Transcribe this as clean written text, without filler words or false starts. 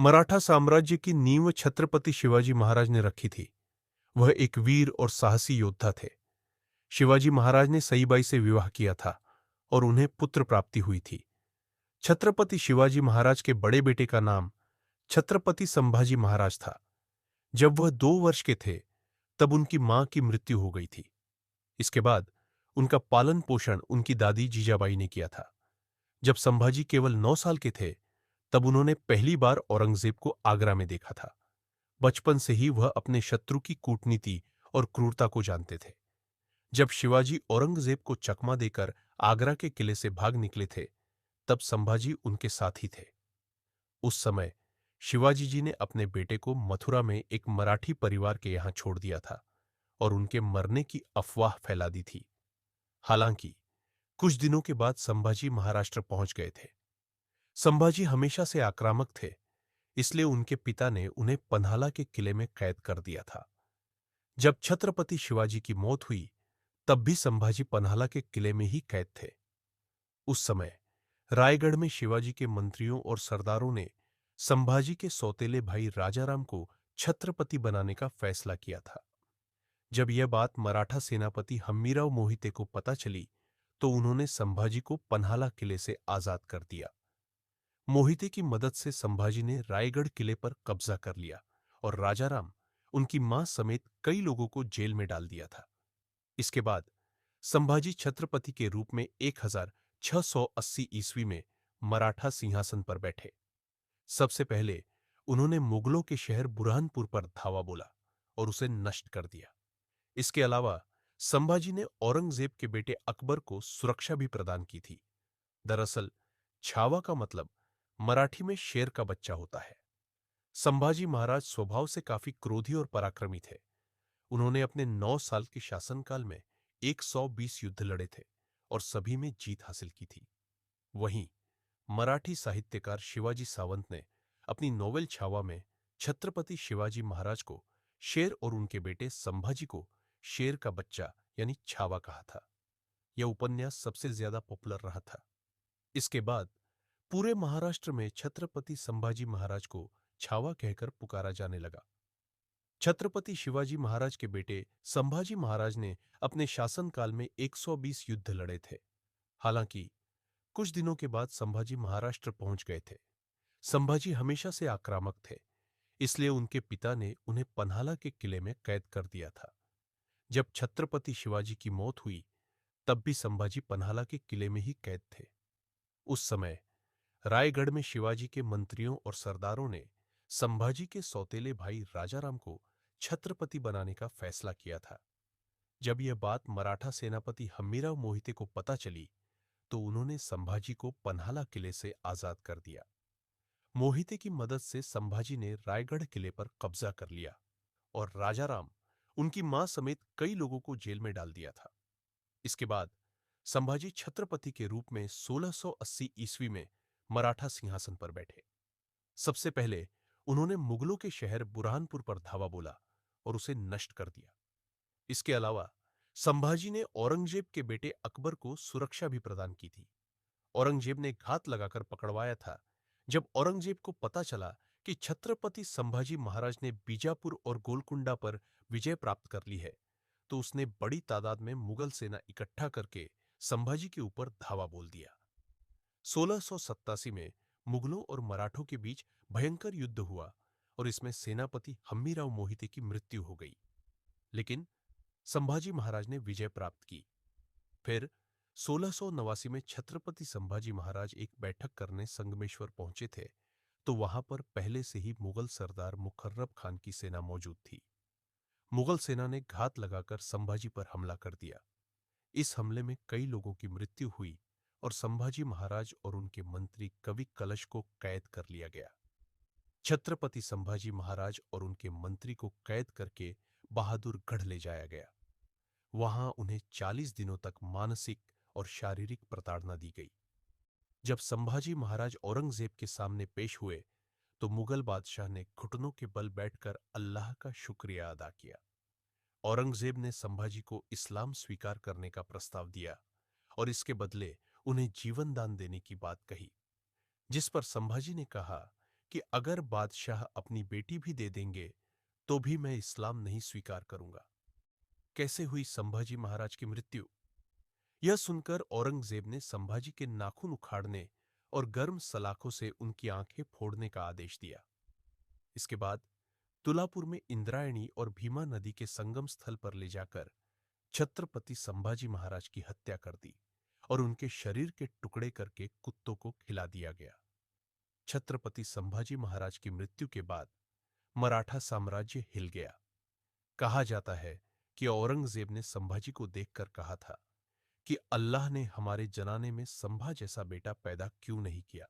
मराठा साम्राज्य की नींव छत्रपति शिवाजी महाराज ने रखी थी। वह एक वीर और साहसी योद्धा थे। शिवाजी महाराज ने सईबाई से विवाह किया था और उन्हें पुत्र प्राप्ति हुई थी। छत्रपति शिवाजी महाराज के बड़े बेटे का नाम छत्रपति संभाजी महाराज था। जब वह 2 वर्ष के थे तब उनकी मां की मृत्यु हो गई थी। इसके बाद उनका पालन पोषण उनकी दादी जीजाबाई ने किया था। जब संभाजी केवल 9 साल के थे तब उन्होंने पहली बार औरंगजेब को आगरा में देखा था। बचपन से ही वह अपने शत्रु की कूटनीति और क्रूरता को जानते थे। जब शिवाजी औरंगजेब को चकमा देकर आगरा के किले से भाग निकले थे तब संभाजी उनके साथ ही थे। उस समय शिवाजी जी ने अपने बेटे को मथुरा में एक मराठी परिवार के यहां छोड़ दिया था और उनके मरने की अफवाह फैला दी थी। हालांकि कुछ दिनों के बाद संभाजी महाराष्ट्र पहुंच गए थे। संभाजी हमेशा से आक्रामक थे, इसलिए उनके पिता ने उन्हें पन्हाला के किले में कैद कर दिया था। जब छत्रपति शिवाजी की मौत हुई तब भी संभाजी पन्हाला के किले में ही कैद थे। उस समय रायगढ़ में शिवाजी के मंत्रियों और सरदारों ने संभाजी के सौतेले भाई राजाराम को छत्रपति बनाने का फैसला किया था। जब यह बात मराठा सेनापति हम्मीराव मोहिते को पता चली तो उन्होंने संभाजी को पन्हाला किले से आजाद कर दिया। मोहिते की मदद से संभाजी ने रायगढ़ किले पर कब्जा कर लिया और राजाराम, उनकी मां समेत कई लोगों को जेल में डाल दिया था। इसके बाद संभाजी छत्रपति के रूप में 1680 ईस्वी में मराठा सिंहासन पर बैठे। सबसे पहले उन्होंने मुगलों के शहर बुरहानपुर पर धावा बोला और उसे नष्ट कर दिया। इसके अलावा संभाजी ने औरंगजेब के बेटे अकबर को सुरक्षा भी प्रदान की थी। दरअसल छावा का मतलब मराठी में शेर का बच्चा होता है। संभाजी महाराज स्वभाव से काफी क्रोधी और पराक्रमी थे। उन्होंने अपने 9 साल के शासनकाल में 120 युद्ध लड़े थे और सभी में जीत हासिल की थी। वहीं मराठी साहित्यकार शिवाजी सावंत ने अपनी नोवेल छावा में छत्रपति शिवाजी महाराज को शेर और उनके बेटे संभाजी को शेर का बच्चा यानी छावा कहा था। यह उपन्यास सबसे ज्यादा पॉपुलर रहा था। इसके बाद पूरे महाराष्ट्र में छत्रपति संभाजी महाराज को छावा कहकर पुकारा जाने लगा। छत्रपति शिवाजी महाराज के बेटे संभाजी महाराज ने अपने शासनकाल में 120 युद्ध लड़े थे। हालांकि कुछ दिनों के बाद संभाजी महाराष्ट्र पहुंच गए थे। संभाजी हमेशा से आक्रामक थे, इसलिए उनके पिता ने उन्हें पन्हाला के किले में कैद कर दिया था। जब छत्रपति शिवाजी की मौत हुई तब भी संभाजी पन्हाला के किले में ही कैद थे। उस समय रायगढ़ में शिवाजी के मंत्रियों और सरदारों ने संभाजी के सौतेले भाई राजाराम को छत्रपति बनाने का फैसला किया था। जब यह बात मराठा सेनापति हम्मीराव मोहिते को पता चली तो उन्होंने संभाजी को पन्हाला किले से आजाद कर दिया। मोहिते की मदद से संभाजी ने रायगढ़ किले पर कब्जा कर लिया और राजाराम, उनकी मां समेत कई लोगों को जेल में डाल दिया था। इसके बाद संभाजी छत्रपति के रूप में 1680 ईस्वी में मराठा सिंहासन पर बैठे। सबसे पहले उन्होंने मुगलों के शहर बुरहानपुर पर धावा बोला और उसे नष्ट कर दिया। इसके अलावा संभाजी ने औरंगजेब के बेटे अकबर को सुरक्षा भी प्रदान की थी। औरंगजेब ने घात लगाकर पकड़वाया था। जब औरंगजेब को पता चला कि छत्रपति संभाजी महाराज ने बीजापुर और गोलकुंडा पर विजय प्राप्त कर ली है तो उसने बड़ी तादाद में मुगल सेना इकट्ठा करके संभाजी के ऊपर धावा बोल दिया। 1687 में मुगलों और मराठों के बीच भयंकर युद्ध हुआ और इसमें सेनापति हम्मीराव मोहिते की मृत्यु हो गई, लेकिन संभाजी महाराज ने विजय प्राप्त की। फिर 1689 में छत्रपति संभाजी महाराज एक बैठक करने संगमेश्वर पहुंचे थे तो वहां पर पहले से ही मुगल सरदार मुकर्रब खान की सेना मौजूद थी। मुगल सेना ने घात लगाकर संभाजी पर हमला कर दिया। इस हमले में कई लोगों की मृत्यु हुई और संभाजी महाराज और उनके मंत्री कवि कलश को कैद कर लिया गया। छत्रपति संभाजी महाराज और उनके मंत्री को कैद करके बहादुरगढ़ ले जाया गया। वहां उन्हें 40 दिनों तक मानसिक और शारीरिक प्रताड़ना दी गई। जब संभाजी महाराज औरंगजेब के सामने पेश हुए तो मुगल बादशाह ने घुटनों के बल बैठकर अल्लाह का शुक्रिया अदा किया। औरंगजेब ने संभाजी को इस्लाम स्वीकार करने का प्रस्ताव दिया और इसके बदले उन्हें जीवन दान देने की बात कही, जिस पर संभाजी ने कहा कि अगर बादशाह अपनी बेटी भी दे देंगे तो भी मैं इस्लाम नहीं स्वीकार करूंगा। कैसे हुई संभाजी महाराज की मृत्यु? यह सुनकर औरंगजेब ने संभाजी के नाखून उखाड़ने और गर्म सलाखों से उनकी आंखें फोड़ने का आदेश दिया। इसके बाद तुलापुर में इंद्रायणी और भीमा नदी के संगम स्थल पर ले जाकर छत्रपति संभाजी महाराज की हत्या कर दी और उनके शरीर के टुकड़े करके कुत्तों को खिला दिया गया। छत्रपति संभाजी महाराज की मृत्यु के बाद मराठा साम्राज्य हिल गया। कहा जाता है कि औरंगजेब ने संभाजी को देखकर कहा था कि अल्लाह ने हमारे जनाने में संभा जैसा बेटा पैदा क्यों नहीं किया।